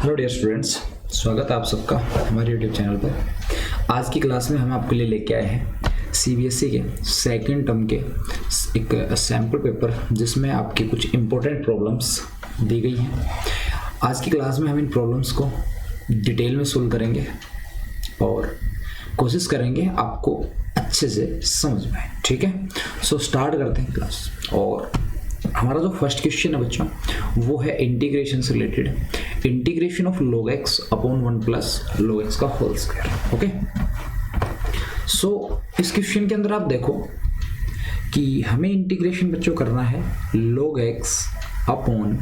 Hello dear students, स्वागत है आप सबका हमारे यूट्यूब चैनल पर। आज की क्लास में हम आपके लिए लेके आए हैं सीबीएसई के सेकंड टर्म के एक सैम्पल पेपर जिसमें आपकी कुछ इम्पोर्टेंट प्रॉब्लम्स दी गई हैं। आज की क्लास में हम इन प्रॉब्लम्स को डिटेल में सोल्व करेंगे और कोशिश करेंगे आपको अच्छे से समझ में आए। ठीक है, सो स्टार्ट करते हैं क्लास। और हमारा जो फर्स्ट क्वेश्चन है बच्चों वो है इंटीग्रेशन से related, integration of log x upon 1 plus log x का होल स्क्वायर। ओके, सो इस क्वेश्चन के अंदर आप देखो कि हमें इंटीग्रेशन बच्चों करना है log x upon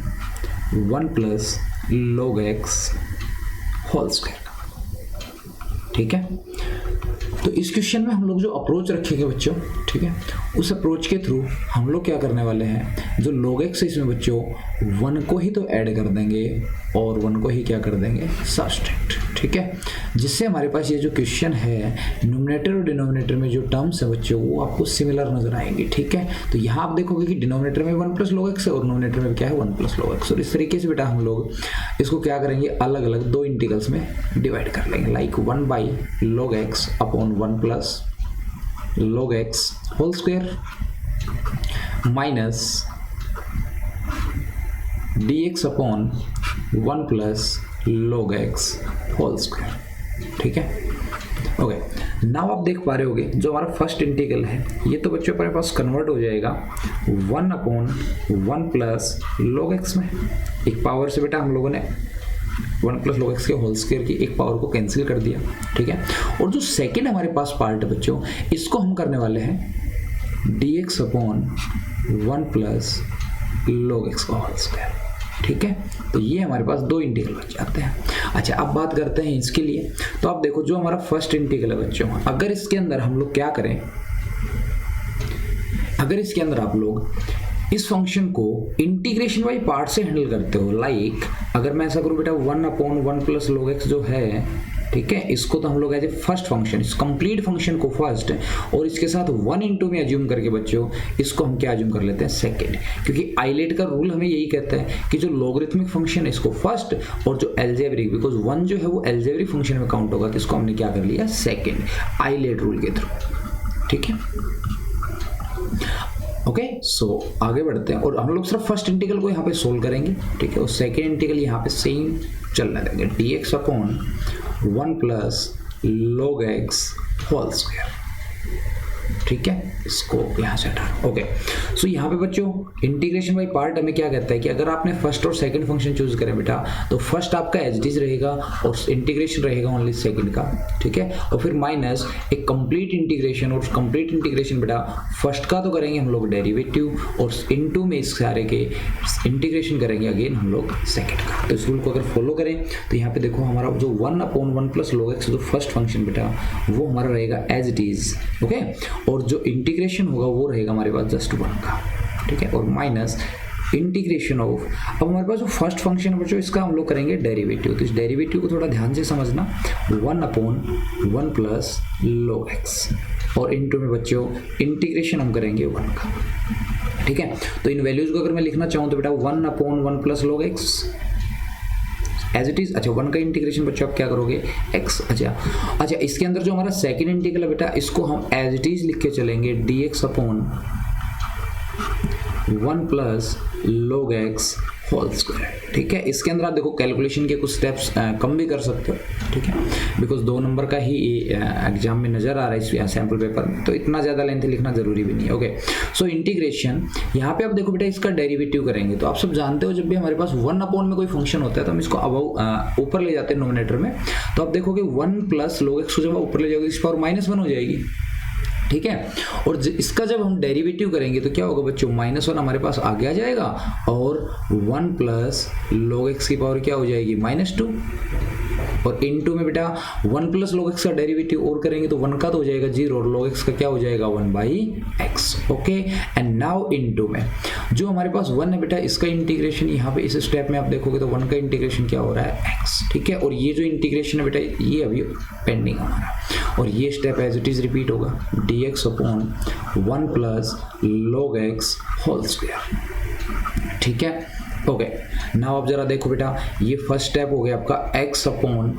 1 plus log x whole square का। ठीक है, तो इस क्वेश्चन में हम लोग जो अप्रोच रखेंगे बच्चों, ठीक है, उस अप्रोच के थ्रू हम लोग क्या करने वाले हैं, जो log x है इसमें बच्चों 1 को ही तो ऐड कर देंगे और 1 को ही क्या कर देंगे, सब्सट्रैक्ट। ठीक है, जिससे हमारे पास ये जो क्वेश्चन है न्यूमरेटर और डिनोमिनेटर में जो टर्म्स है बच्चों वो आपको सिमिलर नजर आएंगे। ठीक है, तो यहाँ आप देखोगे कि डिनोमिनेटर में 1 प्लस log x है और नोमिनेटर में क्या है 1 प्लस log x। और इस तरीके से बेटा हम लोग इसको क्या करेंगे, अलग अलग दो इंटीग्रल्स में डिवाइड कर लेंगे, like 1 by log x upon 1 plus log x whole square minus dx upon 1 plus log x whole square. ठीक है, ओके, नाउ आप देख पा रहे होगे जो हमारा फर्स्ट इंटीग्रल है ये तो बच्चों अपने पास कन्वर्ट हो जाएगा 1 अपॉन 1 प्लस log x में। एक पावर से बेटा हम लोगों ने 1 प्लस log x के होल स्क्वायर की एक पावर को कैंसिल कर दिया। ठीक है, और जो सेकेंड हमारे पास पार्ट है बच्चों इसको हम करने वाले हैं dx upon 1 plus log x का होल स्क्वायर। ठीक है, तो ये हमारे पास दो इंटीग्रल बच जाते हैं। अच्छा, अब बात करते हैं इसके लिए। तो आप देखो जो हमारा फर्स्ट इंटीग्रल है बच्चों, अगर इसके अंदर हम लोग क्या करें, अगर इसके अंदर आप लोग इस फंक्शन को इंटीग्रेशन बाई पार्ट से हैंडल करते हो, लाइक अगर मैं ऐसा करूं बेटा 1 अपॉन 1 प्लस log x जो है, ठीक है, इसको तो हम लोग एज ए फर्स्ट फंक्शन, इस कंप्लीट फंक्शन को फर्स्ट और इसके साथ 1 इंटू में अज्यूम करके बच्चों इसको हम क्या अज्यूम कर लेते हैं, सेकंड। क्योंकि आइलेट का रूल हमें यही कहता है कि जो लॉगरिथमिक फंक्शन है इसको फर्स्ट और जो एल्जेब्रिक, बिकॉज 1 जो है वो एल्जेब्रिक फंक्शन में काउंट होगा तो इसको हमने क्या कर लिया, सेकेंड, आइलेट रूल के थ्रू। ठीक है, ओके, सो आगे बढ़ते हैं और हम लोग सिर्फ फर्स्ट इंटीग्रल को यहाँ पे सोल्व करेंगे। ठीक है, और सेकेंड इंटीग्रल यहाँ पे सेम चलने देंगे, dx upon 1 plus log x whole square. ठीक है, इसको यहाँ से हटा। ओके, सो यहाँ पे बच्चों इंटीग्रेशन बाई पार्ट हमें क्या कहता है कि अगर आपने फर्स्ट और सेकंड फंक्शन चूज करें बेटा तो फर्स्ट आपका एज इट इज रहेगा और इंटीग्रेशन रहेगा ओनली सेकंड का। ठीक है, और फिर माइनस एक कंप्लीट इंटीग्रेशन, और कंप्लीट इंटीग्रेशन बेटा फर्स्ट का तो करेंगे हम लोग डेरिवेटिव और इनटू में इस सारे के इंटीग्रेशन करेंगे अगेन हम लोग सेकंड का। तो इस रूल को अगर फॉलो करें तो यहाँ पे देखो हमारा जो 1 अपॉन 1 प्लस log x जो फर्स्ट फंक्शन बेटा वो हमारा रहेगा एज इट इज। ओके, और जो इंटीग्रेशन होगा वो रहेगा हमारे पास जस्ट 1 का। ठीक है, और माइनस इंटीग्रेशन ऑफ, अब हमारे पास जो फर्स्ट फंक्शन बच्चों इसका हम लोग करेंगे डेरिवेटिव। तो इस डेरिवेटिव को थोड़ा ध्यान से समझना, 1 अपॉन 1 प्लस log x और इनटू में बच्चों इंटीग्रेशन हम करेंगे 1 का। ठीक है, तो इन वैल्यूज को अगर मैं लिखना चाहूँ तो बेटा 1 upon 1 plus log x as it is. अच्छा, 1 का इंटीग्रेशन बच्चों आप क्या करोगे, x। अच्छा, इसके अंदर जो हमारा सेकंड इंटीग्रल है बेटा इसको हम एज इट इज लिख के चलेंगे dx upon 1 plus log x whole square. ठीक है, इसके अंदर आप देखो कैलकुलेशन के कुछ स्टेप्स कम भी कर सकते हो। ठीक है, बिकॉज 2 नंबर का ही एग्जाम में नजर आ रहा है इस सैम्पल पेपर में, तो इतना ज़्यादा लेंथ लिखना जरूरी भी नहीं है। ओके, सो इंटीग्रेशन यहाँ पे आप देखो बेटा इसका डेरिवेटिव करेंगे तो आप सब जानते हो जब भी हमारे पास 1 अपॉन में कोई फंक्शन होता है तो हम इसको अबव ऊपर ले जाते हैं नोमिनेटर में, तो आप देखोगे 1 प्लस log x को जब ऊपर ले जाओगे इस पावर -1 हो जाएगी। ठीक है, और इसका जब हम डेरिवेटिव करेंगे तो क्या होगा बच्चों, -1 हमारे पास आगे आ जाएगा और 1 प्लस log x की पावर क्या हो जाएगी, -2, और इनटू में बेटा 1 प्लस log x का डेरिवेटिव और करेंगे तो 1 का तो हो जाएगा 0 और log x का क्या हो जाएगा 1/x। Okay, and now into में जो हमारे पास 1 है बेटा इसका इंटीग्रेशन यहाँ पे इस स्टेप में आप देखोगे तो 1 का इंटीग्रेशन क्या हो रहा है, x। ठीक है, और ये जो इंटीग्रेशन है बेटा ये अभी पेंडिंग हमारा, और ये step as it is repeat होगा, dx upon 1 plus log x whole square. ठीक है, ओके, नाउ आप जरा देखो बेटा, ये फर्स्ट स्टेप हो गया आपका x upon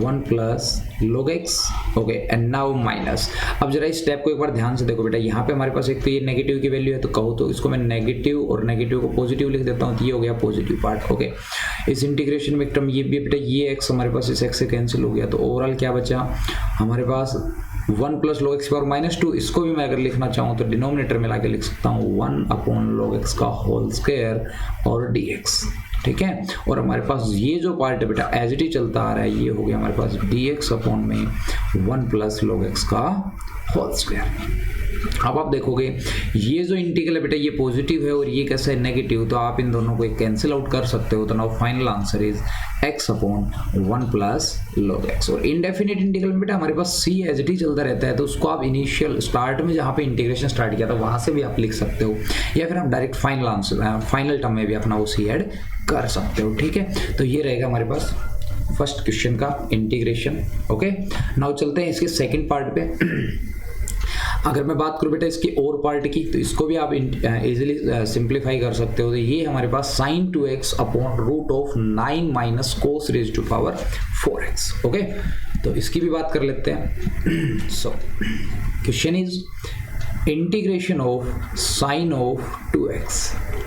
1 plus log x। Okay, and now minus. अब जरा इस स्टेप को एक बार ध्यान से देखो बेटा, यहाँ पे हमारे पास एक तो ये नेगेटिव की वैल्यू है, तो कहो तो इसको मैं नेगेटिव और नेगेटिव को पॉजिटिव लिख देता हूँ, तो ये हो गया पॉजिटिव पार्ट। ओके, इस इंटीग्रेशन में एक टर्म ये भी बेटा, ये x हमारे पास इस x से कैंसिल हो गया, तो ओवरऑल क्या बचा हमारे पास 1 प्लस log x पावर -2। इसको भी मैं अगर लिखना चाहूँ तो डिनोमिनेटर में लाके लिख सकता हूँ 1 अपॉन log x का होल स्क्वायर और dx। ठीक है, और हमारे पास ये जो पार्ट है बेटा एज इट इज चलता आ रहा है, ये हो गया हमारे पास dx अपॉन में 1 प्लस log x का होल स्क्वायर। अब आप देखोगे ये जो इंटीग्रल है बेटा ये पॉजिटिव है और ये कैसा है नेगेटिव, तो आप इन दोनों को कैंसिल आउट कर सकते हो। तो now final answer is x upon 1 plus log x। और इनडेफिनिट इंटीग्रल में बेटा हमारे पास c एज इट इज चलता रहता है, तो उसको आप इनिशियल स्टार्ट में जहाँ पे इंटीग्रेशन स्टार्ट किया था वहां से भी आप लिख सकते हो, या फिर आप direct final answer final term में भी अपना वो c ऐड कर सकते हो। ठीक है, तो ये रहेगा हमारे पास फर्स्ट क्वेश्चन का इंटीग्रेशन। ओके, नाउ चलते हैं इसके सेकंड पार्ट पे। अगर मैं बात करूं बेटा इसकी और पार्ट की, तो इसको भी आप इजीली सिंप्लीफाई कर सकते हो। तो ये हमारे पास sin 2x upon root of 9 minus cos raise to power 4x। Okay, तो इसकी भी बात कर लेते हैं। So question is integration of sine of 2x।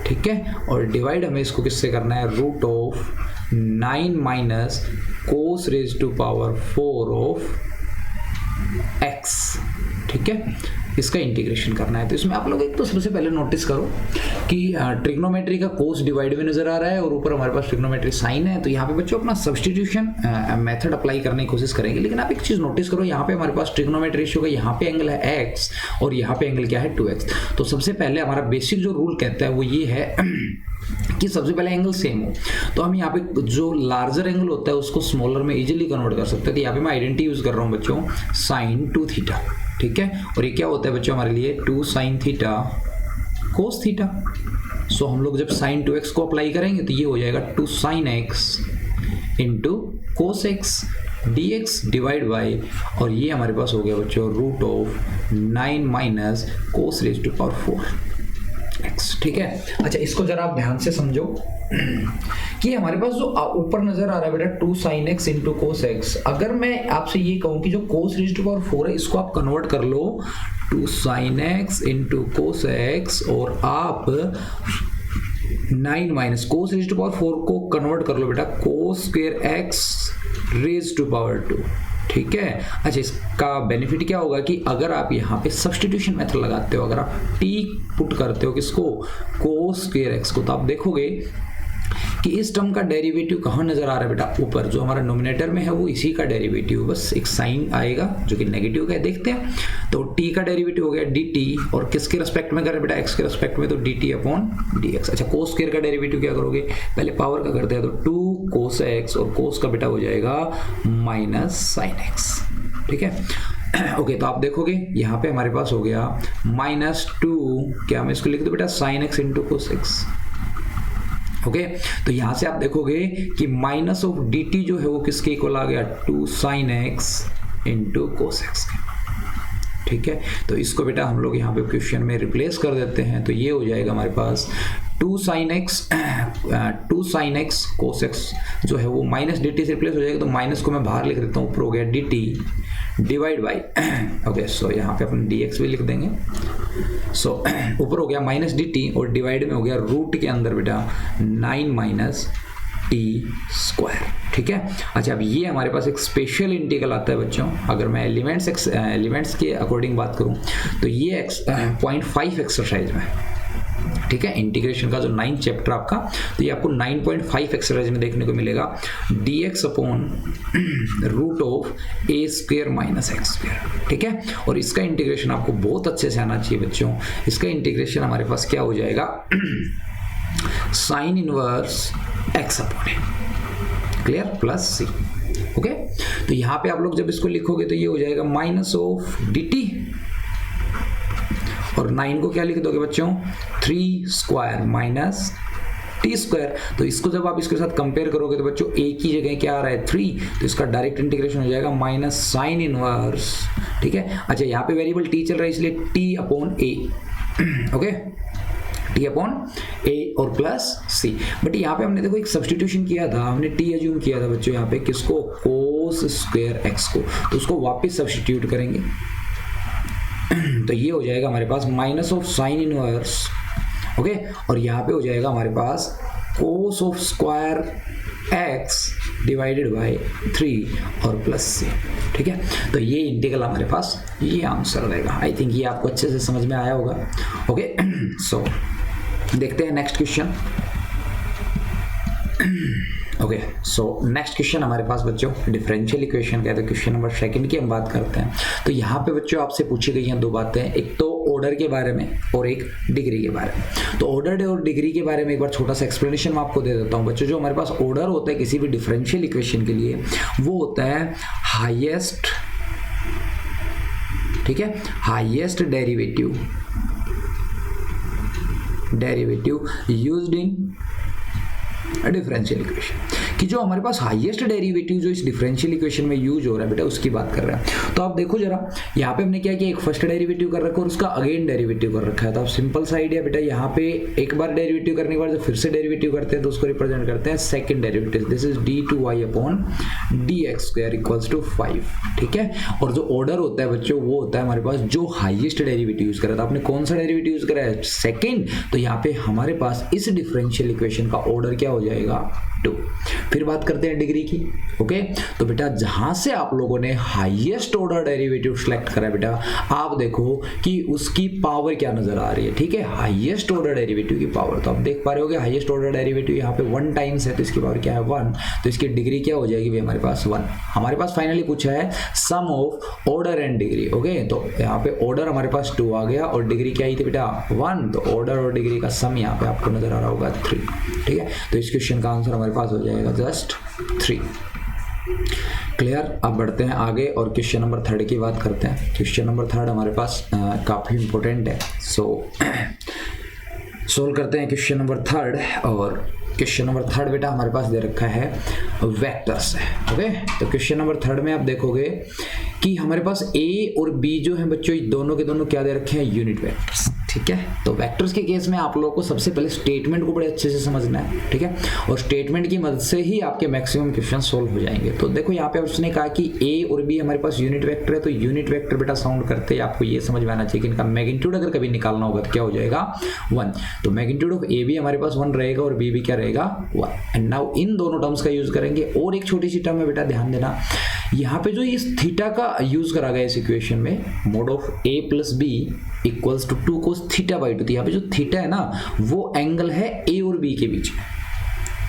ठीक है, और डिवाइड हमें इसको किससे करना है, root of 9 minus cos raise to power 4 of x। ठीक है, इसका इंटीग्रेशन करना है। तो इसमें आप लोग एक तो सबसे पहले नोटिस करो कि ट्रिग्नोमेट्री का कोस डिवाइड में नजर आ रहा है और ऊपर हमारे पास ट्रिग्नोमेट्री साइन है। तो यहाँ पे बच्चों अपना सब्स्टिट्यूशन मेथड अप्लाई करने की कोशिश करेंगे, लेकिन आप एक चीज नोटिस करो, यहाँ पे हमारे पास ट्रिग्नोमेट्री रेशियो का यहाँ पे एंगल है x और यहाँ पे एंगल क्या है 2x। तो सबसे पहले हमारा बेसिक जो रूल कहता है वो ये है कि सबसे पहले एंगल सेम हो। तो हम यहाँ पे जो लार्जर एंगल होता है उसको स्मॉलर में इजीली कन्वर्ट कर सकते हैं। तो यहाँ पे मैं आइडेंटिटी यूज कर रहा हूँ बच्चों साइन 2 थीटा। ठीक है, और ये क्या होता है बच्चों हमारे लिए 2 साइन थीटा कोस थीटा। सो हम लोग जब साइन 2x को अप्लाई करेंगे तो ये हो जाएगा 2 sine x into cos x dx divide by, और ये हमारे पास हो गया बच्चों root of 9 minus cos raise to power 4x। ठीक है, अच्छा इसको जरा आप ध्यान से समझो कि हमारे पास जो ऊपर नजर आ रहा है बेटा 2 sine x into cos x, अगर मैं आपसे ये कहूं कि जो कोस रेज टू पावर 4 है इसको आप कन्वर्ट कर लो 2 sine x into cos x, और आप 9 minus cos raise to power 4 को कन्वर्ट कर लो बेटा cos square x raise to power 2। ठीक है, अच्छा इसका बेनिफिट क्या होगा कि अगर आप यहाँ पे सब्स्टिट्यूशन मेथड लगाते हो, अगर आप t पुट करते हो किसको, कोस स्क्वायर x को, तो आप देखोगे कि इस टर्म का डेरिवेटिव कहाँ नजर आ रहा है बेटा, ऊपर जो हमारा नोमिनेटर में है वो इसी का डेरिवेटिव, बस एक साइन आएगा जो कि नेगेटिव का है। देखते हैं, तो t का डेरिवेटिव हो गया dt, और किसके रेस्पेक्ट में कर रहे बेटा, x के रेस्पेक्ट में, तो dt अपॉन dx। अच्छा कोस स्क्वायर का डेरिवेटिव क्या करोगे, पहले पावर का करते हैं, तो 2 कोस x, और कोस का बेटा हो जाएगा माइनस साइन x। ठीक है, ओके, तो आप देखोगे यहाँ पे हमारे पास हो गया -2, क्या मैं इसको लिख दूं बेटा sine x into cos x। Okay, तो यहां से आप देखोगे कि माइनस ऑफ dt जो है वो किसके इक्वल आ गया, 2 sine x into cos x के। ठीक है, तो इसको बेटा हम लोग यहाँ पे क्वेश्चन में रिप्लेस कर देते हैं, तो ये हो जाएगा हमारे पास 2 साइन x कोस x जो है वो माइनस dt से रिप्लेस हो जाएगा। तो माइनस को मैं बाहर लिख देता हूँ, ऊपर हो गया dt divide by, okay so यहाँ पे अपन dx भी लिख देंगे। सो ऊपर हो गया माइनस dt और डिवाइड में हो गया रूट के अंदर बेटा 9 माइनस टी स्क्वायर। ठीक है, अच्छा अब ये हमारे पास एक स्पेशल इंटीग्रल आता है बच्चों, अगर मैं एलिमेंट्स के अकॉर्डिंग बात करूं तो ये 0.5 एक्सरसाइज में, ठीक है, इंटीग्रेशन का जो 9th चैप्टर आपका, तो ये आपको 9.5 एक्सरसाइज में देखने को मिलेगा dx upon root of a square minus X square. ठीक है, और इसका इंटीग्रेशन आपको बहुत अच्छे से आना चाहिए बच्चों। इसका इंटीग्रेशन हमारे पास क्या हो जाएगा, sine inverse x upon a, clear, plus c। Okay, तो यहाँ पे आप लोग जब इसको लिखोगे तो ये हो जाएगा माइनस ऑफ dt, और 9 को क्या लिख दोगे बच्चों, 3 स्क्वायर माइनस टी स्क्वायर। तो इसको जब आप इसके साथ कंपेयर करोगे तो बच्चों a की जगह क्या आ रहा है 3, तो इसका डायरेक्ट इंटीग्रेशन हो जाएगा माइनस साइन इनवर्स। ठीक है, अच्छा यहाँ पे वेरिएबल t चल रहा है इसलिए t upon a। Okay, T upon A और प्लस सी। बट यहाँ पे हमने देखो एक सब्सटीट्यूशन किया था, हमने टी एज्यूम किया था बच्चों यहाँ पे किसको, कोस स्क्वायर एक्स को, तो उसको वापस सब्सटीट्यूट करेंगे तो ये हो जाएगा हमारे पास minus of sine inverse, okay, और यहाँ पे हो जाएगा हमारे पास cos of square X divided by 3 और प्लस सी। ठीक है, तो ये इंटीग्रल हमारे पास ये आंसर रहेगा। आई थिंक ये आपको अच्छे से समझ में आया होगा। ओके, सो देखते हैं next question. Okay, so next question हमारे पास बच्चों डिफरेंशियल इक्वेशन का है, तो क्वेश्चन नंबर 2 की हम बात करते हैं। तो यहाँ पे बच्चों आपसे पूछी गई हैं दो बातें, एक तो ऑर्डर के बारे में और एक डिग्री के बारे में। तो ऑर्डर और डिग्री के बारे में एक बार छोटा सा एक्सप्लेनेशन मैं आपको दे देता हूँ बच्चों। जो हमारे पास ऑर्डर होता है किसी भी डिफरेंशियल इक्वेशन के लिए वो होता है हाईएस्ट, ठीक है, highest derivative used in differential equation, कि जो हमारे पास हाईएस्ट डेरिवेटिव जो इस डिफरेंशियल इक्वेशन में यूज हो रहा है बेटा उसकी बात कर रहे हैं। तो आप देखो जरा यहाँ पे हमने क्या किया, एक फर्स्ट डेरिवेटिव कर रखा है और उसका अगेन डेरिवेटिव कर रखा है। तो आप सिंपल सा आइडिया बेटा, यहाँ पे एक बार डेरिवेटिव करने के बाद जब फिर से डेरिवेटिव करते हैं तो उसको रिप्रेजेंट करते हैं second derivative, this is d2y upon dx² equals to 5। ठीक है, और जो ऑर्डर होता है बच्चों वो होता है हमारे पास जो हाईएस्ट डेरिवेटिव यूज करा था। आपने कौन सा डेरिवेटिव यूज करा है, सेकंड, तो यहाँ पे हमारे पास इस डिफरेंशियल इक्वेशन का ऑर्डर क्या हो जाएगा, 2। फिर बात करते हैं डिग्री की। ओके, तो बेटा जहां से आप लोगों ने हाईएस्ट ऑर्डर डेरिवेटिव सिलेक्ट करा बेटा, आप देखो कि उसकी पावर क्या नजर आ रही है। ठीक है, हाईएस्ट ऑर्डर डेरिवेटिव की पावर, तो आप देख पा रहे होगे हाईएस्ट ऑर्डर डेरिवेटिव यहाँ पे 1 टाइम्स है, तो इसकी पावर क्या है 1, तो इसकी डिग्री क्या हो जाएगी भाई हमारे पास 1। हमारे पास फाइनली पूछा है sum of order and degree. Okay, तो यहाँ पे ऑर्डर हमारे पास 2 आ गया और डिग्री क्या आई थी बेटा 1, तो ऑर्डर और डिग्री का सम यहाँ पे आपको नजर आ रहा होगा 3। ठीक है, तो इस क्वेश्चन का आंसर हमारे पास हो जाएगा जस्ट 3। क्लियर, अब बढ़ते हैं आगे और क्वेश्चन नंबर 3 की बात करते हैं। क्वेश्चन नंबर 3 हमारे पास काफी इंपॉर्टेंट है, सो सोल्व करते हैं क्वेश्चन नंबर 3। और क्वेश्चन नंबर 3 बेटा हमारे पास दे रखा है वेक्टर्स है। ओके, तो क्वेश्चन नंबर 3 में आप देखोगे कि हमारे पास ए और बी जो है बच्चों दोनों के दोनों क्या दे रखे हैं, यूनिट वेक्टर्स। ठीक है, तो वेक्टर्स के केस में आप लोगों को सबसे पहले स्टेटमेंट को बड़े अच्छे से समझना है। ठीक है, और स्टेटमेंट की मदद से ही आपके मैक्सिमम क्वेश्चन सोल्व हो जाएंगे। तो देखो यहाँ पे उसने कहा कि ए और बी हमारे पास यूनिट वेक्टर है, तो यूनिट वेक्टर बेटा साउंड करते ही आपको ये समझ में आना चाहिए कि इनका मैग्नीट्यूड अगर कभी निकालना होगा तो क्या हो जाएगा 1। तो मैग्नीट्यूड ऑफ ए भी हमारे पास 1 रहेगा और बी भी क्या रहेगा 1। एंड नाउ इन दोनों टर्म्स का यूज करेंगे। और एक छोटी सी टर्म है बेटा ध्यान देना, यहाँ पे जो इस थीटा का यूज करा गया इस इक्वेशन में, mod of A plus B equals to 2 cos θ/2। तो यहाँ पे जो थीटा है ना वो एंगल है ए और बी के बीच में।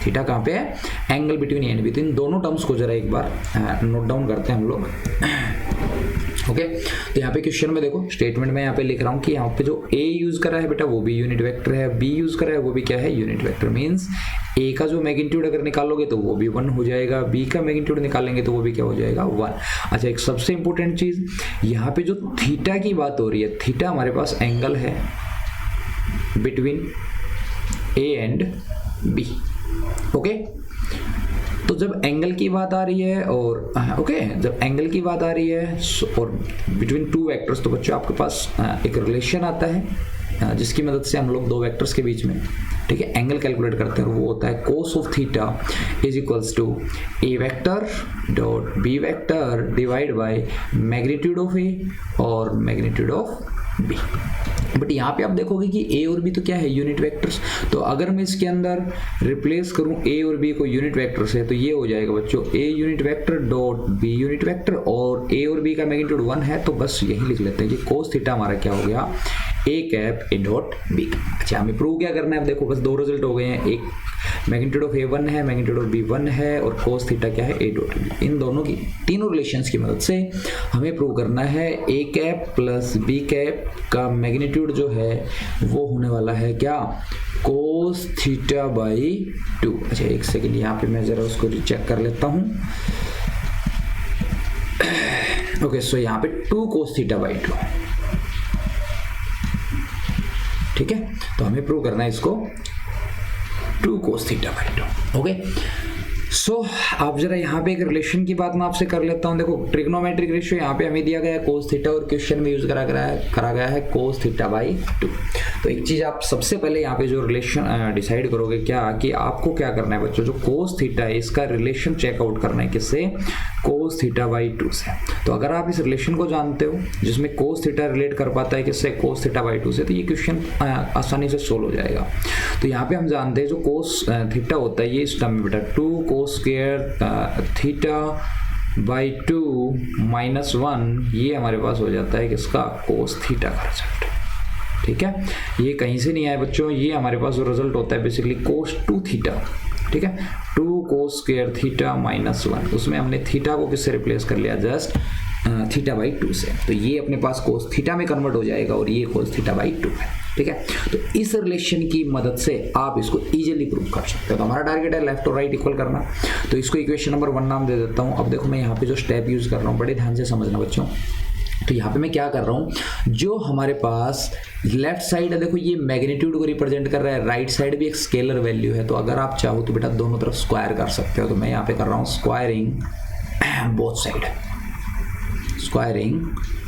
थीटा कहाँ पे है, angle between A and B. तो इन दोनों टर्म्स को जरा एक बार नोट डाउन करते हैं हम लोग। ओके, तो यहाँ पे क्वेश्चन में देखो स्टेटमेंट में यहाँ पे लिख रहा हूँ कि यहाँ पे जो ए यूज करा है बेटा वो भी यूनिट वेक्टर है, बी यूज करा है वो भी क्या है, यूनिट वेक्टर। मींस ए का जो मैग्नीट्यूड अगर निकालोगे तो वो भी 1 हो जाएगा, बी का मैग्नीट्यूड निकालेंगे तो वो भी क्या हो जाएगा 1। अच्छा, एक सबसे इंपॉर्टेंट चीज यहाँ पे जो थीटा की बात हो रही है, थीटा हमारे पास एंगल है between A and B. Okay, तो जब एंगल की बात आ रही है और जब एंगल की बात आ रही है और बिटवीन 2 वेक्टर्स, तो बच्चों आपके पास एक रिलेशन आता है जिसकी मदद से हम लोग 2 वेक्टर्स के बीच में, ठीक है, एंगल कैलकुलेट करते हैं। वो होता है cos of theta is equals to A vector dot B vector divide by magnitude of A और मैग्नीट्यूड ऑफ बी। बट यहाँ पे आप देखोगे कि ए और बी तो क्या है, यूनिट वेक्टर्स। तो अगर मैं इसके अंदर रिप्लेस करूँ ए और बी को यूनिट वेक्टर से, तो ये हो जाएगा बच्चों A unit vector dot B unit vector, और ए और बी का मैग्नीट्यूड 1 है, तो बस यही लिख लेते हैं कि कोस थीटा हमारा क्या हो गया, A cap A dot B. अच्छा, हमें प्रूव क्या करना है, अब देखो बस 2 रिजल्ट हो गए हैं, एक मैग्नीट्यूड ऑफ ए 1 है, मैग्नीट्यूड ऑफ बी 1 है, और कोस थीटा क्या है, ए डॉट बी। इन दोनों की तीनों रिलेशंस की मदद से हमें प्रूव करना है A cap plus B cap का मैग्नीट्यूड जो है वो होने वाला है क्या, कोस थीटा बाई 2। अच्छा, एक सेकेंड यहाँ पे मैं जरा उसको चेक कर लेता हूँ। ओके, सो यहाँ पे 2 कोस थीटा बाई 2। ठीक है, तो हमें प्रूव करना है इसको 2 cos θ/2। ओके, सो आप जरा यहाँ पे एक रिलेशन की बात मैं आपसे कर लेता हूँ। देखो ट्रिग्नोमेट्रिक रेशियो यहाँ पे हमें दिया गया है कोस थीटा, और क्वेश्चन में यूज करा गया है कोस थीटा बाई 2। तो एक चीज आप सबसे पहले यहाँ पे जो रिलेशन डिसाइड करोगे क्या, कि आपको क्या करना है बच्चों, जो कोस थीटा है इसका रिलेशन चेकआउट करना है किससे, कोस थीटा बाई 2 से। तो अगर आप इस रिलेशन को जानते हो जिसमें कोस थीटा रिलेट कर पाता है किससे, कोस थीटा बाई 2 से, तो ये क्वेश्चन आसानी से सोल्व हो जाएगा। तो यहाँ पे हम जानते हैं जो कोस थीटा होता है ये इस टर्म में बेटा 2 cos square theta by 2 minus 1, ये हमारे पास हो जाता है किसका, कोस थीटा का रिजल्ट। ठीक है, ये कहीं से नहीं आया बच्चों, ये हमारे पास जो रिजल्ट होता है बेसिकली कोस 2 थीटा। ठीक है, 2 कोस स्क्वायर थीटा माइनस 1, उसमें हमने थीटा को किससे रिप्लेस कर लिया, जस्ट थीटा बाई 2 से। तो ये अपने पास कोस थीटा में कन्वर्ट हो जाएगा और ये कोस थीटा बाई 2 है। ठीक है, तो इस रिलेशन की मदद से आप इसको इजीली प्रूव कर सकते हो। तो हमारा टारगेट है लेफ्ट और राइट इक्वल करना, तो इसको इक्वेशन नंबर 1 नाम दे देता हूँ। अब देखो मैं यहाँ पे जो स्टेप यूज कर रहा हूँ बड़े ध्यान से समझना बच्चों। तो यहाँ पे मैं क्या कर रहा हूँ, जो हमारे पास लेफ्ट साइड है देखो ये मैग्नीट्यूड को रिप्रेजेंट कर रहा है, राइट साइड भी एक स्केलर वैल्यू है। तो अगर आप चाहो तो बेटा दोनों तरफ स्क्वायर कर सकते हो। तो मैं यहाँ पे कर रहा हूँ squaring both side, squaring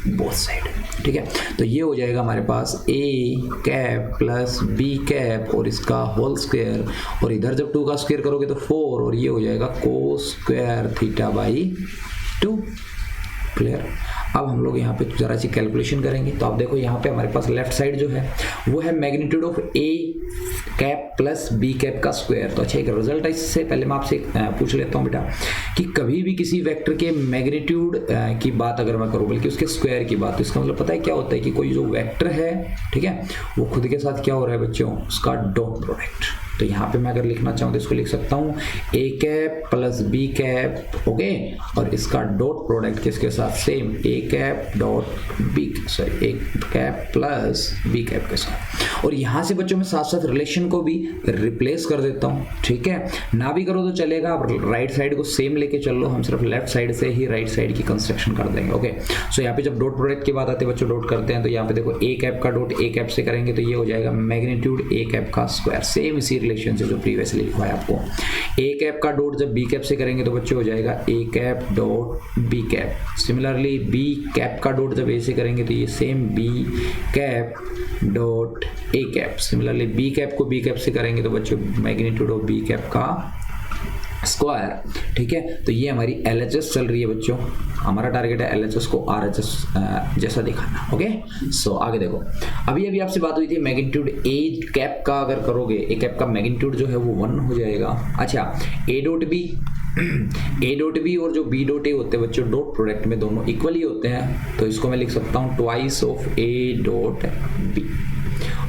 both side. ठीक है, तो ये हो जाएगा हमारे पास a cap plus b cap और इसका होल स्क्वायर, और इधर जब 2 का स्क्वायर करोगे तो 4, और ये हो जाएगा cos square theta by 2। Clear. अब हम लोग यहाँ पे जरा सी कैलकुलेशन करेंगे। तो आप देखो यहाँ पे हमारे पास लेफ्ट साइड जो है वो है magnitude of a cap plus b cap का स्क्वायर। तो अच्छा एक रिजल्ट है, इससे पहले मैं आपसे पूछ लेता हूँ बेटा कि कभी भी किसी वेक्टर के मैग्नीट्यूड की बात अगर मैं करूँ बल्कि उसके स्क्वायर की बात, तो इसका मतलब पता है क्या होता है कि कोई जो वेक्टर है, ठीक है, वो खुद के साथ क्या हो रहा है बच्चों, उसका डॉट प्रोडक्ट। तो यहाँ पे मैं अगर लिखना चाहूँ तो इसको लिख सकता हूँ a cap plus b cap, okay, और इसका डॉट प्रोडक्ट किसके साथ, same a cap dot b, sorry a cap plus b cap के साथ। और यहाँ से बच्चों में साथ साथ रिलेशन को भी रिप्लेस कर देता हूँ। ठीक है, ना भी करो तो चलेगा, आप राइट साइड को सेम लेके चल लो, हम सिर्फ लेफ्ट साइड से ही राइट साइड की कंस्ट्रक्शन कर देंगे। ओके, सो यहाँ पे जब डॉट प्रोडक्ट की बात आती है बच्चों, डॉट करते हैं तो यहाँ पे देखो a कैप का डॉट a कैप से करेंगे तो ये हो जाएगा मैग्नीट्यूड a कैप का स्क्वायर, सेम इसी रिलेशन से जो प्रीवियसली लिखा है आपको। a कैप का डॉट जब b कैप से करेंगे तो बच्चों हो जाएगा a cap dot b cap. Similarly b cap का डॉट जब a से करेंगे तो ये same b cap dot a cap. Similarly b cap को b कैप से करेंगे तो बच्चों मैग्नीट्यूड ऑफ b कैप का स्क्वायर। ठीक है, तो ये हमारी LHS चल रही है बच्चों, हमारा टारगेट है LHS को RHS जैसा दिखाना। ओके, सो आगे देखो, अभी आपसे बात हुई थी मैग्नीट्यूड a कैप का अगर करोगे, a कैप का मैग्नीट्यूड जो है वो 1 हो जाएगा। अच्छा a डॉट b और जो b डॉट a होते हैं बच्चों डॉट प्रोडक्ट में दोनों इक्वली होते हैं, तो इसको मैं लिख सकता हूँ twice of a dot b,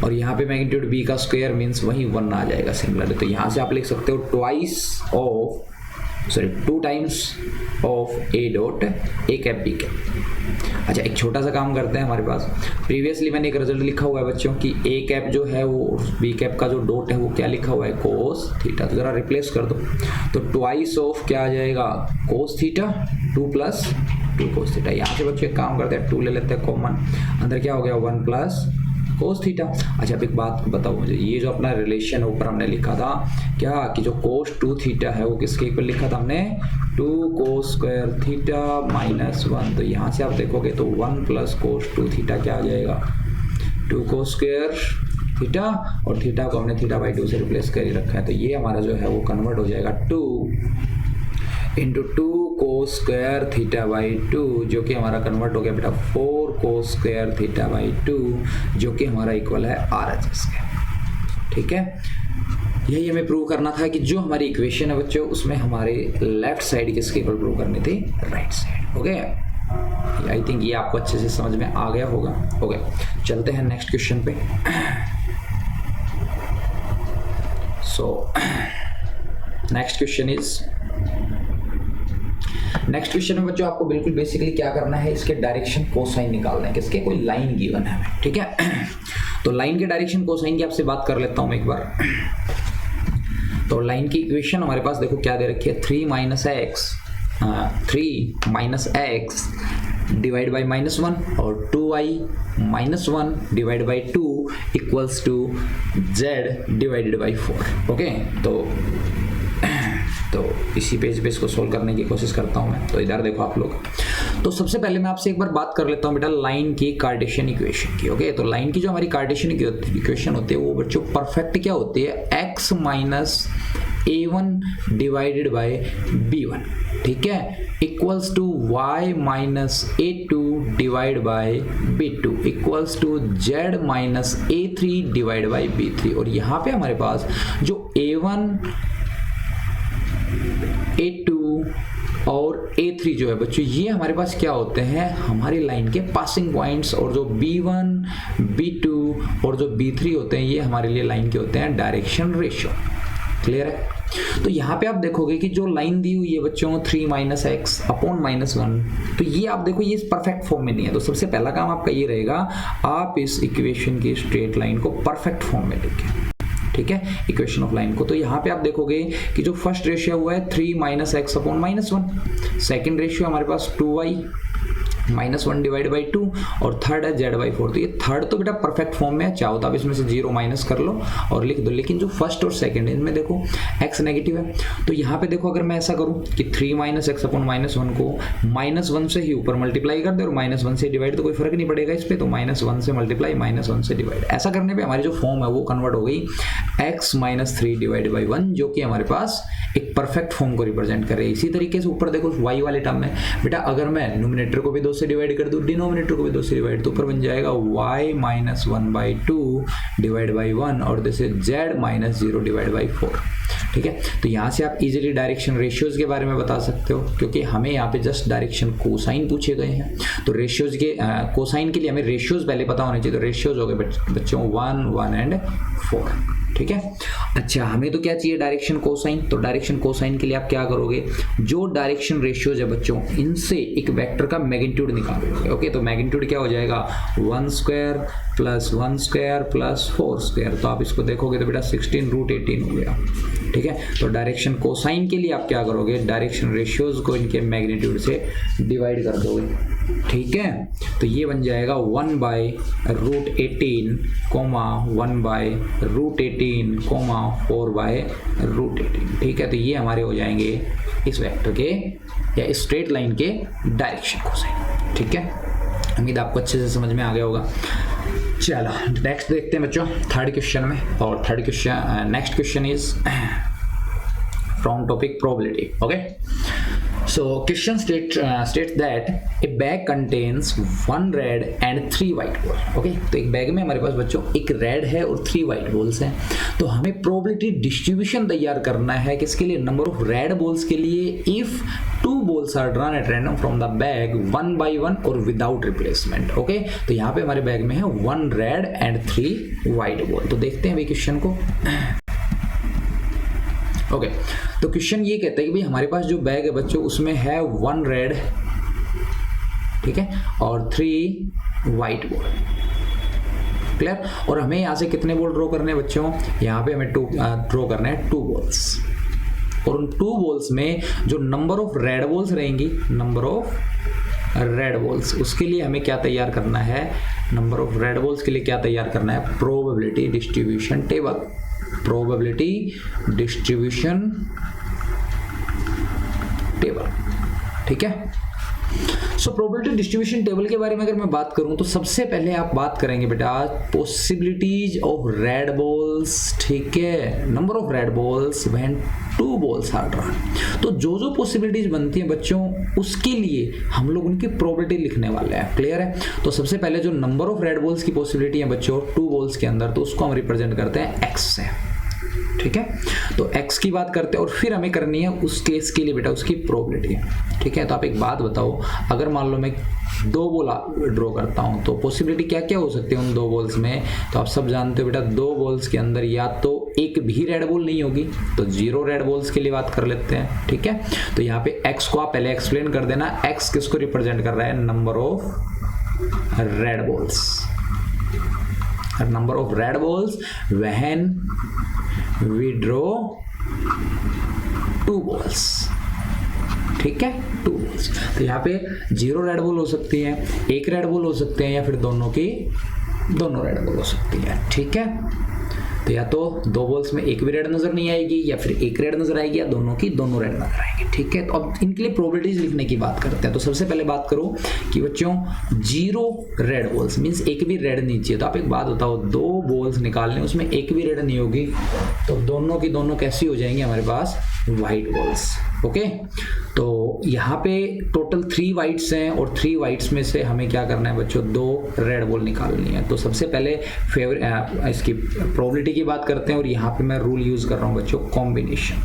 और यहाँ पे मैग्नीट्यूड b का स्क्वायर मींस वही 1 आ जाएगा सिमिलरली। तो यहाँ से आप लिख सकते हो twice of, sorry 2 times of a dot a cap b cap. अच्छा एक छोटा सा काम करते हैं, हमारे पास प्रीवियसली मैंने एक रिजल्ट लिखा हुआ है बच्चों कि a कैप जो है वो b कैप का जो डॉट है वो क्या लिखा हुआ है, कोस थीटा। तो जरा रिप्लेस कर दो, तो ट्वाइस ऑफ क्या आ जाएगा, cos theta 2 plus 2 cos theta. यहाँ से बच्चों एक काम करते हैं 2 ले लेते हैं कॉमन, अंदर क्या हो गया 1 प्लस कोस थीटा। अच्छा अब एक बात बताओ मुझे, ये जो अपना रिलेशन ऊपर हमने लिखा था क्या, कि जो कोस 2 थीटा है वो किसके इक्वल लिखा था हमने, 2 कोस स्क्वायर थीटा माइनस 1। तो यहाँ से आप देखोगे तो 1 प्लस कोस 2 थीटा क्या आ जाएगा, 2 कोस स्क्वायर थीटा, और थीटा को हमने थीटा बाई 2 से रिप्लेस कर ही रखा है। तो ये हमारा जो है वो कन्वर्ट हो जाएगा 2 into 2 cos square theta by 2, जो कि हमारा कन्वर्ट हो गया बेटा 4 कोस स्क्वायर थीटा बाई 2, जो कि हमारा इक्वल है RHS के। ठीक है, यही हमें प्रूव करना था कि जो हमारी इक्वेशन है बच्चों उसमें हमारे लेफ्ट साइड किसके इक्वल प्रूव करनी थी, right side. Okay, I think ये आपको अच्छे से समझ में आ गया होगा। ओके, चलते हैं नेक्स्ट क्वेश्चन पे। So next question is, next question में बच्चों आपको बिल्कुल बेसिकली क्या करना है, इसके डायरेक्शन कोसाइन निकालना है, किसके, कोई लाइन गिवन है। ठीक है, तो लाइन के डायरेक्शन कोसाइन की आपसे बात कर लेता हूं एक बार। तो लाइन की इक्वेशन हमारे पास देखो क्या दे रखी है, 3 माइनस एक्स डिवाइड बाई -1 और 2y minus 1 divide by 2 equals to z divided by 4। Okay, तो इसी पेज पे इसको सोल्व करने की कोशिश करता हूँ मैं। तो इधर देखो आप लोग, तो सबसे पहले मैं आपसे एक बार बात कर लेता हूँ बेटा लाइन की कार्टेशियन इक्वेशन की। ओके, तो लाइन की जो हमारी कार्टेशियन इक्वेशन होती है वो बच्चों परफेक्ट क्या होती है, x minus a1 divided by b1, ठीक है, equals to y minus a2 divide by b2 equals to z minus a3 divide by b3। और यहाँ पे हमारे पास जो a1 a2 और A3 जो है बच्चों, ये हमारे पास क्या होते हैं, हमारी लाइन के पासिंग पॉइंट्स, और जो B1 B2 और जो B3 होते हैं ये हमारे लिए लाइन के होते हैं डायरेक्शन रेशियो। क्लियर है? तो यहाँ पे आप देखोगे कि जो लाइन दी हुई है बच्चों 3 माइनस एक्स अपॉन माइनस 1, तो ये आप देखो ये परफेक्ट फॉर्म में नहीं है। तो सबसे पहला काम आपका ये रहेगा, आप इस इक्वेशन की स्ट्रेट लाइन को परफेक्ट फॉर्म में लिखें, ठीक है, इक्वेशन ऑफ लाइन को। तो यहाँ पे आप देखोगे कि जो फर्स्ट रेशियो हुआ है 3 minus x upon minus 1, second ratio हमारे पास 2y माइनस 1 डिवाइड बाई 2, और थर्ड है z बाई 4। तो ये थर्ड तो बेटा परफेक्ट फॉर्म में है, चाहो तो आप इसमें से 0 माइनस कर लो और लिख दो। लेकिन जो फर्स्ट और सेकंड है इनमें देखो x नेगेटिव है, तो यहाँ पे देखो अगर मैं ऐसा करूँ कि 3 माइनस एक्स अपॉन माइनस 1 को माइनस 1 से ही ऊपर मल्टीप्लाई कर दे और माइनस 1 से डिवाइड, तो कोई फर्क नहीं पड़ेगा इस पर। तो माइनस 1 से मल्टीप्लाई माइनस 1 से डिवाइड, ऐसा करने पर हमारी जो फॉर्म है वो कन्वर्ट हो गई x माइनस 3 डिवाइड बाई 1, जो कि हमारे पास एक परफेक्ट फॉर्म को रिप्रेजेंट कर रही है। इसी तरीके से ऊपर देखो y वाले टर्म में बेटा अगर मैं न्यूमरेटर को भी 2 से डिवाइड कर दूं, डिनोमिनेटर को भी 2 से डिवाइड, तो ऊपर बन जाएगा y minus 1 by 2 divide by 1 और जैसे z माइनस 0 डिवाइड बाई 4, ठीक है। तो यहाँ से आप इजीली डायरेक्शन रेशियोज के बारे में बता सकते हो, क्योंकि हमें यहाँ पे जस्ट डायरेक्शन कोसाइन पूछे गए हैं। तो रेशियोज के कोसाइन के लिए हमें रेशियोज पहले पता होने चाहिए। तो रेशियोज हो गए बच्चों 1, 1 एंड 4, ठीक है। अच्छा, हमें तो क्या चाहिए, डायरेक्शन कोसाइन। तो डायरेक्शन कोसाइन के लिए आप क्या करोगे, जो डायरेक्शन रेशियोज है बच्चों इनसे एक वेक्टर का मैग्नीट्यूड निकालोगे। ओके, तो मैग्नीट्यूड क्या हो जाएगा, 1 square plus 1 square plus 4 square. तो आप इसको देखोगे तो बेटा 16 रूट 18 हो गया, ठीक है। तो डायरेक्शन कोसाइन के लिए आप क्या करोगे, डायरेक्शन रेशियोज को इनके मैग्नीट्यूड से डिवाइड कर दोगे, ठीक है। तो ये बन जाएगा 1 by root 18 comma 1 by root 18 comma 4 by root 18, ठीक है। तो ये हमारे हो जाएंगे इस वेक्टर के या इस स्ट्रेट लाइन के डायरेक्शन कोसाइन, ठीक है। उम्मीद आपको अच्छे से समझ में आ गया होगा। चलो नेक्स्ट देखते हैं बच्चों थर्ड क्वेश्चन में। और third question, next question is from topic probability. Okay, so question states that a bag contains 1 red and 3 white ball। okay, तो एक बैग में हमारे पास बच्चों एक रेड है और 3 white balls हैं। तो हमें प्रोबेबिलिटी डिस्ट्रीब्यूशन तैयार करना है किसके लिए, नंबर ऑफ रेड बॉल्स के लिए, if 2 balls are drawn at random from the bag 1 by 1 और विदाउट रिप्लेसमेंट। ओके, तो यहाँ पे हमारे बैग में है 1 red and 3 white ball। तो देखते हैं भाई क्वेश्चन को। ओके, तो क्वेश्चन ये कहता है कि भाई हमारे पास जो बैग है बच्चों उसमें है 1 रेड, ठीक है, और 3 वाइट बॉल। क्लियर? और हमें यहाँ से कितने बॉल ड्रॉ करने हैं बच्चों, यहाँ पे हमें ड्रॉ करना है 2 बॉल्स। और उन 2 बॉल्स में जो नंबर ऑफ रेड बॉल्स रहेंगी, नंबर ऑफ रेड बॉल्स, उसके लिए हमें क्या तैयार करना है, नंबर ऑफ रेड बॉल्स के लिए क्या तैयार करना है, probability distribution table. Probability distribution table, ठीक है। सो प्रोबेबिलिटी डिस्ट्रीब्यूशन टेबल के बारे में अगर मैं बात करूं तो सबसे पहले आप बात करेंगे बेटा पॉसिबिलिटीज ऑफ रेड बॉल्स, ठीक है, number of red balls when 2 balls are drawn. तो जो जो पॉसिबिलिटीज बनती हैं बच्चों उसके लिए हम लोग उनकी प्रोबेबिलिटी लिखने वाले हैं। क्लियर है? तो सबसे पहले जो नंबर ऑफ रेड बॉल्स की पॉसिबिलिटी है बच्चों 2 बॉल्स के अंदर, तो उसको हम रिप्रेजेंट करते हैं x से, ठीक है। तो x की बात करते हैं और फिर हमें करनी है उस केस के लिए बेटा उसकी प्रोबेबिलिटी, ठीक है। तो आप एक बात बताओ, अगर मान लो मैं 2 बॉल ड्रॉ करता हूं तो पॉसिबिलिटी क्या क्या हो सकती है उन 2 बॉल्स में, तो आप सब जानते हो बेटा 2 बॉल्स के अंदर या तो एक भी रेड बॉल नहीं होगी, तो 0 रेड बॉल्स के लिए बात कर लेते हैं, ठीक है। तो यहाँ पे x को आप पहले एक्सप्लेन कर देना, x किसको रिप्रेजेंट कर रहा है, number of red balls, number of red balls when we draw 2 balls, ठीक है, 2 balls। तो यहाँ पे 0 रेड बॉल हो सकती है, 1 रेड बॉल हो सकते हैं, या फिर दोनों रेड बॉल हो सकती है, ठीक है। तो या तो दो बॉल्स में एक भी रेड नजर नहीं आएगी, या फिर एक रेड नजर आएगी, या दोनों की दोनों रेड नजर आएगी। ठीक है, तो अब इनके लिए प्रोबेबिलिटीज लिखने की बात करते हैं। तो सबसे पहले बात करो कि बच्चों 0 रेड बॉल्स मींस एक भी रेड नहीं चाहिए। तो आप एक बात बताओ, दो बॉल्स निकालने उसमें एक भी रेड नहीं होगी, तो दोनों की दोनों कैसी हो जाएंगी हमारे पास, व्हाइट बॉल्स। ओके, तो यहाँ पे टोटल 3 वाइट्स हैं और 3 वाइट्स में से हमें क्या करना है बच्चों, 2 रेड बॉल निकालनी है। तो सबसे पहले इसकी प्रोबेबिलिटी की बात करते हैं, और यहाँ पे मैं रूल यूज कर रहा हूँ बच्चों, कॉम्बिनेशन।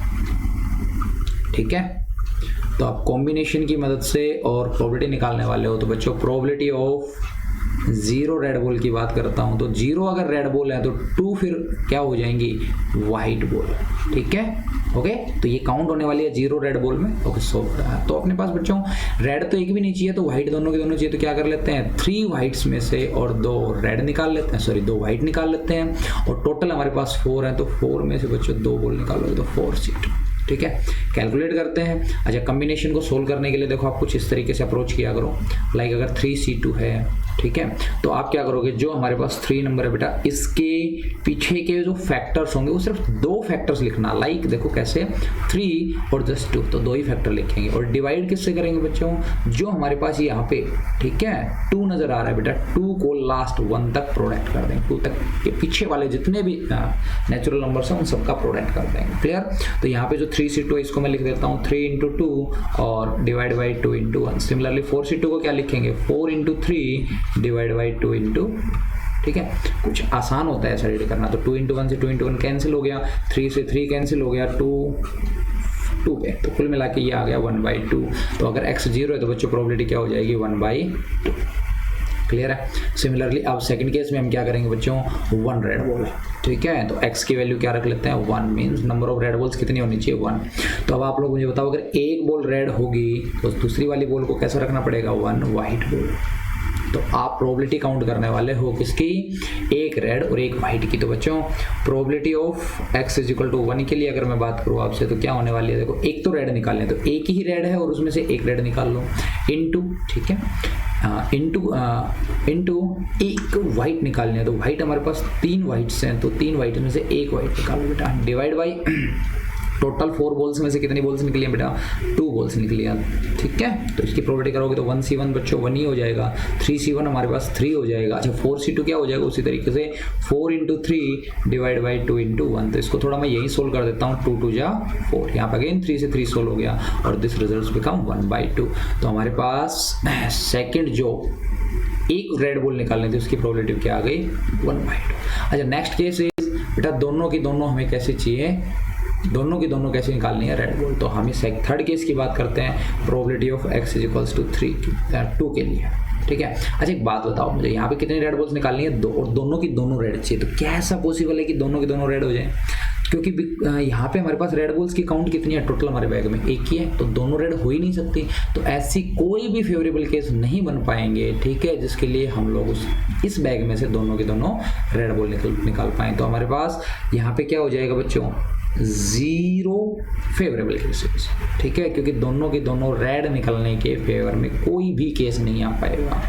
ठीक है, तो आप कॉम्बिनेशन की मदद से और प्रोबेबिलिटी निकालने वाले हो। तो बच्चों प्रोबेबिलिटी ऑफ 0 रेड बॉल की बात करता हूं, तो 0 अगर रेड बॉल है तो 2 फिर क्या हो जाएंगी, व्हाइट बॉल। ठीक है, ओके, तो ये काउंट होने वाली है 0 रेड बॉल में। ओके, सो तो अपने पास बच्चों रेड तो एक भी नहीं चाहिए, तो व्हाइट दोनों के दोनों चाहिए। तो क्या कर लेते हैं, 3 व्हाइट्स में से और 2 रेड निकाल लेते हैं, सॉरी 2 व्हाइट निकाल लेते हैं, और टोटल हमारे पास 4 है। तो 4 में से बच्चों 2 बॉल निकालोगे तो 4 सीट। ठीक है, कैलकुलेट करते हैं। अच्छा, कॉम्बिनेशन को सोल्व करने के लिए देखो आप कुछ इस तरीके से अप्रोच किया करो। लाइक अगर 3C2 है, ठीक है, तो आप क्या करोगे, जो हमारे पास 3 नंबर है बेटा, इसके पीछे के जो फैक्टर्स होंगे वो सिर्फ 2 फैक्टर्स लिखना। लाइक देखो कैसे, 3 और जस्ट 2, तो 2 ही फैक्टर लिखेंगे। और डिवाइड किससे करेंगे बच्चों, जो हमारे पास यहाँ पे, ठीक है, 2 नजर आ रहा है बेटा, 2 को लास्ट 1 तक प्रोडक्ट कर देंगे। 2 तक के पीछे वाले जितने भी नेचुरल नंबर्स हैं उन सबका प्रोडक्ट कर देंगे। क्लियर, तो यहाँ पे जो 3C2 इसको मैं लिख देता हूँ 3 × 2 और डिवाइड बाई 2 × 1। सिमिलरली 4C2 को क्या लिखेंगे, 4 × 3 डिवाइड बाई 2 × ठीक है, कुछ आसान होता है ऐसा रीड करना। तो 2 × 1 से 2 × 1 कैंसिल हो गया, 3 से 3 कैंसिल हो गया, 2 पे, तो कुल मिला के ये आ गया 1/2। तो अगर x 0 है तो बच्चों प्रोबेबिलिटी क्या हो जाएगी, 1/2। क्लियर है। सिमिलरली अब सेकंड केस में हम क्या करेंगे बच्चों, 1 रेड बॉल है। ठीक है, तो x की वैल्यू क्या रख लेते हैं, 1 means number of red balls कितनी होनी चाहिए, 1। तो अब आप लोग मुझे बताओ, अगर एक बॉल रेड होगी तो दूसरी वाली बॉल को कैसा रखना पड़ेगा, 1 व्हाइट बॉल। तो आप प्रोबेबिलिटी काउंट करने वाले हो किसकी, एक रेड और एक व्हाइट की। तो बच्चों प्रोबेबिलिटी ऑफ x = 1 के लिए अगर मैं बात करूँ आपसे, तो क्या होने वाली है, देखो एक तो रेड निकालने, तो एक ही रेड है और उसमें से एक रेड निकाल लो, इनटू, ठीक है, इनटू एक व्हाइट निकालनी है। तो व्हाइट हमारे पास 3 व्हाइट्स हैं, तो 3 व्हाइट में से एक व्हाइट निकाल लो बेटा, डिवाइड बाई टोटल 4 बॉल्स में से कितनी बॉल्स निकली हैं बेटा, 2 बॉल्स निकली हैं। ठीक है, तो इसकी प्रोबेबिलिटी करोगे तो 1C1 बच्चों 1 ही हो जाएगा, 3C1 हमारे पास 3 हो जाएगा। अच्छा, 4C2 क्या हो जाएगा, उसी तरीके से 4 × 3 डिवाइड बाई 2 × 1। तो इसको थोड़ा मैं यही सोल्व कर देता हूँ, 2 × 2 = 4। यहाँ पर अगेन 3 से 3 सोल्व हो गया और दिस रिजल्ट बिकम 1/2। तो हमारे पास सेकेंड जो एक रेड बॉल निकालने थी उसकी प्रोबेबिलिटी क्या आ गई, 1/2। अच्छा, नेक्स्ट केस इज बेटा दोनों की दोनों हमें कैसे चाहिए, दोनों की दोनों कैसे निकालनी है रेड बॉल। तो हम इस थर्ड केस की बात करते हैं, प्रोबेबिलिटी ऑफ x = 2 के लिए। ठीक है, अच्छा एक बात बताओ मुझे, यहाँ पे कितनी रेड बॉल्स निकालनी है, 2, और दोनों की दोनों रेड चाहिए। तो क्या ऐसा पॉसिबल है कि दोनों की दोनों रेड हो जाए, क्योंकि यहाँ पे हमारे पास रेड बॉल्स की काउंट कितनी है, टोटल हमारे बैग में एक ही है, तो दोनों रेड हो ही नहीं सकती। तो ऐसी कोई भी फेवरेबल केस नहीं बन पाएंगे, ठीक है, जिसके लिए हम लोग इस बैग में से दोनों के दोनों रेड बॉल निकाल पाएँ। तो हमारे पास यहाँ पे क्या हो जाएगा बच्चों, 0 फेवरेबल केसेस। ठीक है, क्योंकि दोनों के दोनों रेड निकलने के फेवर में कोई भी केस नहीं आ पाएगा,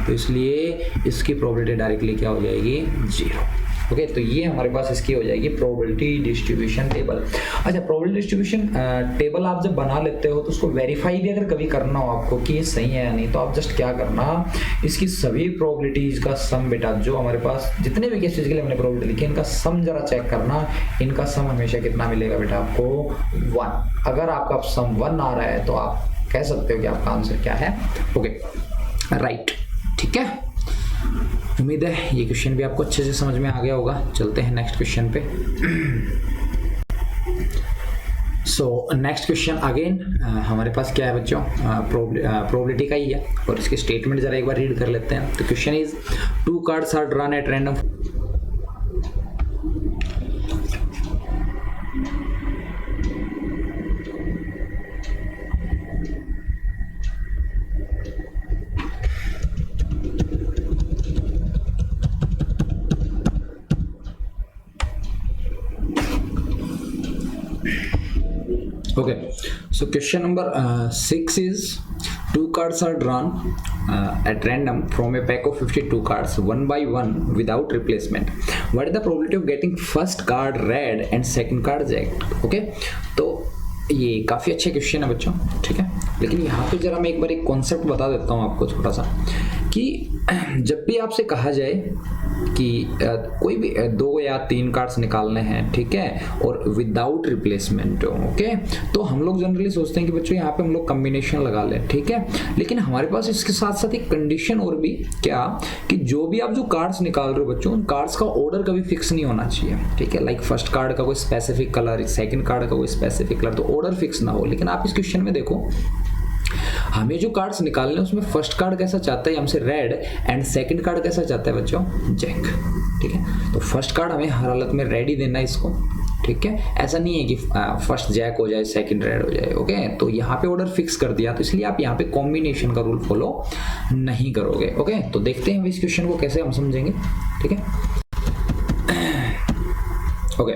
तो इसलिए इसकी प्रोबेबिलिटी डायरेक्टली क्या हो जाएगी, 0। ओके, तो ये हमारे पास इसकी हो जाएगी प्रोबेबिलिटी डिस्ट्रीब्यूशन टेबल। अच्छा, प्रोबेबिलिटी डिस्ट्रीब्यूशन टेबल आप जब बना लेते हो तो उसको वेरीफाई भी अगर कभी करना हो आपको कि ये सही है या नहीं, तो आप जस्ट क्या करना, इसकी सभी प्रोबेबिलिटीज का सम बेटा, जो हमारे पास जितने भी केसेस के लिए हमने प्रोबेबिलिटी लिखी इनका सम जरा चेक करना। इनका सम हमेशा कितना मिलेगा बेटा आपको, 1। अगर आपका सम 1 आ रहा है तो आप कह सकते हो कि आपका आंसर क्या है। ओके, राइट, ठीक है, उम्मीद है ये क्वेश्चन भी आपको अच्छे से समझ में आ गया होगा। चलते हैं नेक्स्ट क्वेश्चन पे। सो नेक्स्ट क्वेश्चन अगेन हमारे पास क्या है बच्चों, प्रोबेबिलिटी का ही है, और इसके स्टेटमेंट जरा एक बार रीड कर लेते हैं। तो question is 2 cards are drawn at random. Okay, so question number 6 is 2 cards are drawn at random from a pack of 52 cards, one by one, without replacement. What is the probability of getting first card red and second card jack? Okay, तो ये काफ़ी अच्छा question है बच्चों, ठीक है। लेकिन यहाँ पे जरा मैं एक बार एक कॉन्सेप्ट बता देता हूँ आपको छोटा सा, कि जब भी आपसे कहा जाए कि कोई भी 2 या 3 कार्ड्स निकालने हैं, ठीक है, और विदाउट रिप्लेसमेंट, ओके, तो हम लोग जनरली सोचते हैं कि बच्चों यहाँ पे हम लोग कम्बिनेशन लगा लें, ठीक है। लेकिन हमारे पास इसके साथ साथ एक कंडीशन और भी, क्या, कि जो भी आप जो कार्ड्स निकाल रहे हो बच्चों, उन कार्ड्स का ऑर्डर कभी फिक्स नहीं होना चाहिए, ठीक है। लाइक फर्स्ट कार्ड का कोई स्पेसिफिक कलर, सेकंड कार्ड का कोई स्पेसिफिक कलर, तो ऑर्डर फिक्स ना हो। लेकिन आप इस क्वेश्चन में देखो, हमें जो कार्ड्स निकालने हैं उसमें फर्स्ट कार्ड कैसा चाहता है हमसे, रेड, एंड सेकंड कार्ड कैसा चाहता है बच्चों, जैक, ठीक है। तो फर्स्ट कार्ड हमें हर हालत में रेड ही देना है इसको, ठीक है। ऐसा नहीं है कि फर्स्ट जैक हो जाए सेकंड रेड हो जाए, ओके। तो यहाँ पे ऑर्डर फिक्स कर दिया, तो इसलिए आप यहाँ पे कॉम्बिनेशन का रूल फॉलो नहीं करोगे, ओके। तो देखते हैं इस क्वेश्चन को कैसे हम समझेंगे, ठीक है। ओके,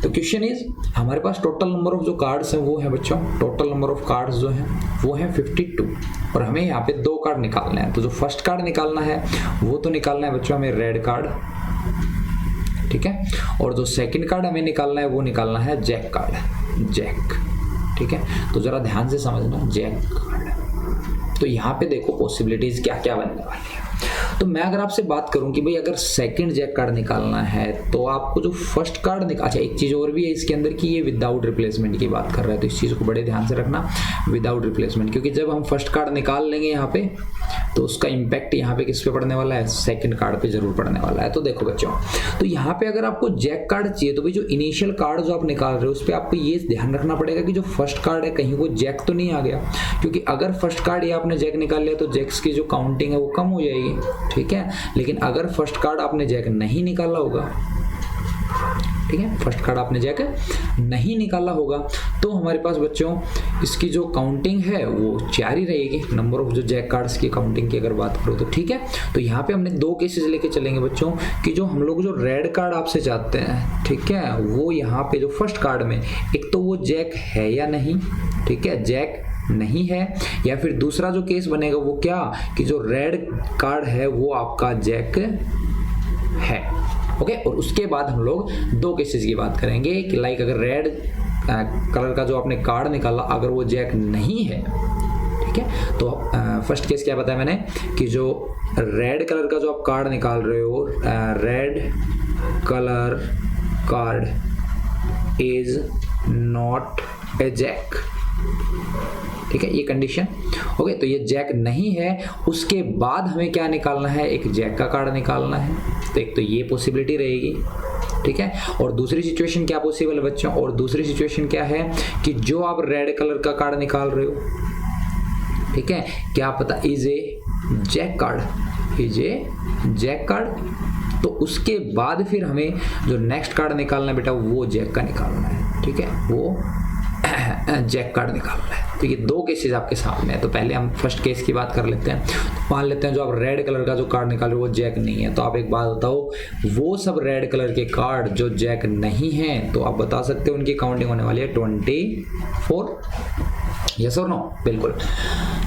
तो क्वेश्चन इज, हमारे पास टोटल नंबर ऑफ जो कार्ड्स हैं वो है बच्चों, टोटल नंबर ऑफ कार्ड्स जो हैं वो है 52, और हमें यहाँ पे 2 कार्ड निकालना है। तो जो फर्स्ट कार्ड निकालना है वो तो निकालना है बच्चों हमें रेड कार्ड, ठीक है, और जो सेकंड कार्ड हमें निकालना है वो निकालना है जैक कार्ड, जैक, ठीक है। तो जरा ध्यान से समझना, जैक कार्ड। तो यहाँ पे देखो पॉसिबिलिटीज क्या क्या बनने वाली है। तो मैं अगर आपसे बात करूं कि भाई अगर सेकंड जैक कार्ड निकालना है तो आपको जो फर्स्ट कार्ड अच्छा, एक चीज़ और भी है इसके अंदर कि ये विदाउट रिप्लेसमेंट की बात कर रहा है, तो इस चीज़ को बड़े ध्यान से रखना, विदाउट रिप्लेसमेंट, क्योंकि जब हम फर्स्ट कार्ड निकाल लेंगे यहाँ पे तो उसका इम्पैक्ट यहाँ पे किस पे पड़ने वाला है, सेकंड कार्ड पे जरूर पड़ने वाला है। तो देखो बच्चों, तो यहाँ पे अगर आपको जैक कार्ड चाहिए तो भाई जो इनिशियल कार्ड जो आप निकाल रहे हो उस पर आपको ये ध्यान रखना पड़ेगा कि जो फर्स्ट कार्ड है कहीं वो जैक तो नहीं आ गया, क्योंकि अगर फर्स्ट कार्ड ये आपने जैक निकाल लिया तो जैक्स की जो काउंटिंग है वो कम हो जाएगी, ठीक है। लेकिन अगर फर्स्ट कार्ड आपने जैक नहीं निकाला होगा, ठीक है, फर्स्ट कार्ड आपने जैक नहीं निकाला होगा, तो हमारे पास बच्चों इसकी जो काउंटिंग है वो 4 ही रहेगी, नंबर ऑफ जो जैक कार्ड्स की काउंटिंग की अगर बात करो तो, ठीक है। तो यहाँ पे हमने 2 केसेस लेके चलेंगे बच्चों, कि जो हम लोग जो रेड कार्ड आपसे चाहते हैं, ठीक है, वो यहाँ पे जो फर्स्ट कार्ड में एक तो वो जैक है या नहीं, ठीक है, जैक नहीं है, या फिर दूसरा जो केस बनेगा वो क्या, कि जो रेड कार्ड है वो आपका जैक है, ओके। और उसके बाद हम लोग 2 केसेस की बात करेंगे कि लाइक अगर रेड कलर का जो आपने कार्ड निकाला अगर वो जैक नहीं है, ठीक है, तो फर्स्ट केस क्या बताया मैंने कि जो रेड कलर का जो आप कार्ड निकाल रहे हो, red colour card is not a jack, ठीक है, ये कंडीशन, ओके। तो ये जैक नहीं है, उसके बाद हमें क्या निकालना है, एक जैक का कार्ड निकालना है, तो एक तो ये पॉसिबिलिटी रहेगी, ठीक है। और दूसरी सिचुएशन क्या पॉसिबल है बच्चों, और दूसरी सिचुएशन क्या है कि जो आप रेड कलर का कार्ड निकाल रहे हो, ठीक है, क्या पता is a jack card, is a jack card, तो उसके बाद फिर हमें जो नेक्स्ट कार्ड निकालना है बेटा वो जैक का निकालना है, ठीक है, वो जैक कार्ड निकालना है। तो ये 2 केसेस आपके सामने है। तो पहले हम फर्स्ट केस की बात कर लेते हैं। तो मान लेते हैं जो आप रेड कलर का जो कार्ड निकाल रहे हो वो जैक नहीं है, तो आप एक बात बताओ, वो सब रेड कलर के कार्ड जो जैक नहीं है तो आप बता सकते हो उनकी काउंटिंग होने वाली है 24, यस और नो, बिल्कुल।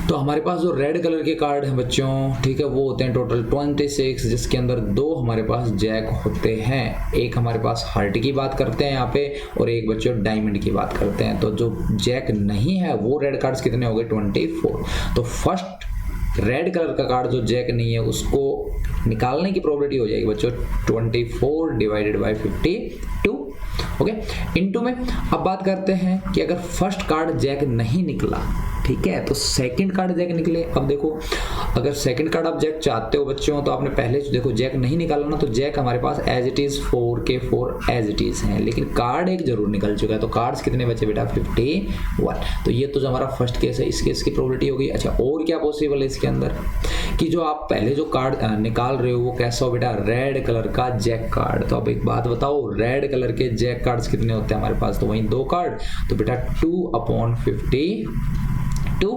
तो हमारे पास जो रेड कलर के कार्ड हैं बच्चों, ठीक है, वो होते हैं टोटल 26, जिसके अंदर 2 हमारे पास जैक होते हैं, एक हमारे पास हार्ट की बात करते हैं यहाँ पे, और एक बच्चों डायमंड की बात करते हैं। तो जो जैक नहीं है वो रेड कार्ड्स कितने हो गए, 24। तो फर्स्ट रेड कलर का कार्ड जो जैक नहीं है उसको निकालने की प्रोबेबिलिटी हो जाएगी बच्चों 24 डिवाइडेड बाय 52, ओके। इनटू में अब बात करते हैं कि अगर फर्स्ट कार्ड जैक नहीं निकला, ठीक है, तो सेकंड कार्ड जैक निकले। अब देखो अगर सेकंड कार्ड आप जैक चाहते हो बच्चों तो आपने पहले देखो जैक नहीं निकाला ना, तो जैक हमारे पास एज इट इज 4 के 4 एज इट इज हैं, लेकिन कार्ड एक जरूर निकल चुका है। तो कार्ड्स कितने बचे बेटा 51। तो ये तो जो हमारा फर्स्ट केस है, इस केस की प्रोबेबिलिटी होगी। अच्छा और क्या पॉसिबल है इसके अंदर कि जो आप पहले जो कार्ड निकाल रहे हो वो कैसा हो बेटा, रेड कलर का जैक कार्ड। तो अब एक बात बताओ, रेड कलर के जैक कार्ड्स कितने होते हैं हमारे पास, तो वहीं 2 कार्ड, तो बेटा 2/50 2,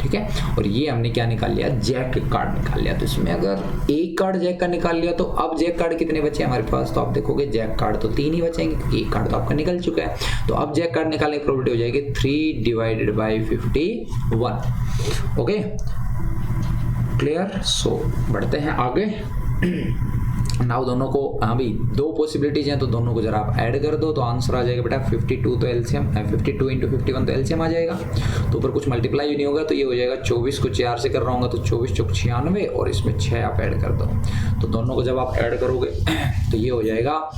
ठीक है। और ये हमने क्या निकाल लिया, जैक कार्ड निकाल लिया। तो इसमें अगर एक कार्ड जैक का निकाल लिया तो अब जैक कार्ड कितने बचे हमारे पास, तो आप देखोगे जैक कार्ड तो 3 ही बचेंगे क्योंकि एक कार्ड तो आपका निकल चुका है। तो अब जैक कार्ड निकालने की प्रोबेबिलिटी हो जाएगी 3 divided by 51। Okay clear. So बढ़ते हैं आगे। नाउ दोनों को अभी 2 पॉसिबिलिटीज हैं तो दोनों को जरा आप ऐड कर दो तो आंसर आ जाएगा बेटा 52। तो एलसीएम 52 × 51 तो एलसीएम आ जाएगा। तो ऊपर कुछ मल्टीप्लाई नहीं होगा तो ये हो जाएगा 24 को 4 से कर रहा हूँ तो 24 × 96 और इसमें 6 आप ऐड कर दो। तो दोनों को जब आप ऐड करोगे तो ये हो जाएगा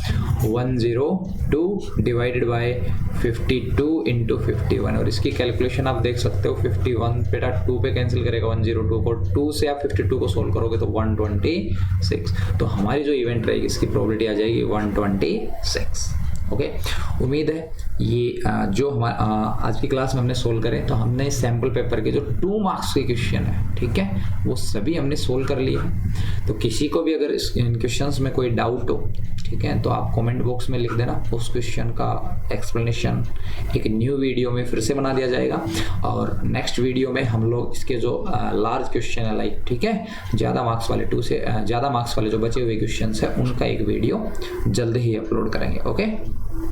102 डिवाइडेड बाय 52 × 51। और इसकी कैलकुलेशन आप देख सकते हो 51 बेटा 2 पे कैंसिल करेगा 102 को, 2 से आप 52 को सोल्व करोगे तो 126। तो हमारी जो इवेंट रहेगी इसकी प्रोबेबिलिटी आ जाएगी 126। ओके उम्मीद है ये जो हमारा आज की क्लास में हमने सोल्व करें तो हमने सैम्पल पेपर के जो 2 मार्क्स के क्वेश्चन है, ठीक है, वो सभी हमने सोल्व कर लिए हैं। तो किसी को भी अगर इन क्वेश्चंस में कोई डाउट हो, ठीक है, तो आप कमेंट बॉक्स में लिख देना। उस क्वेश्चन का एक्सप्लेनेशन एक न्यू वीडियो में फिर से बना दिया जाएगा और नेक्स्ट वीडियो में हम लोग इसके जो लार्ज क्वेश्चन है लाइक, ठीक है, ज़्यादा मार्क्स वाले 2 से ज़्यादा मार्क्स वाले जो बचे हुए क्वेश्चन है उनका एक वीडियो जल्द ही अपलोड करेंगे। ओके।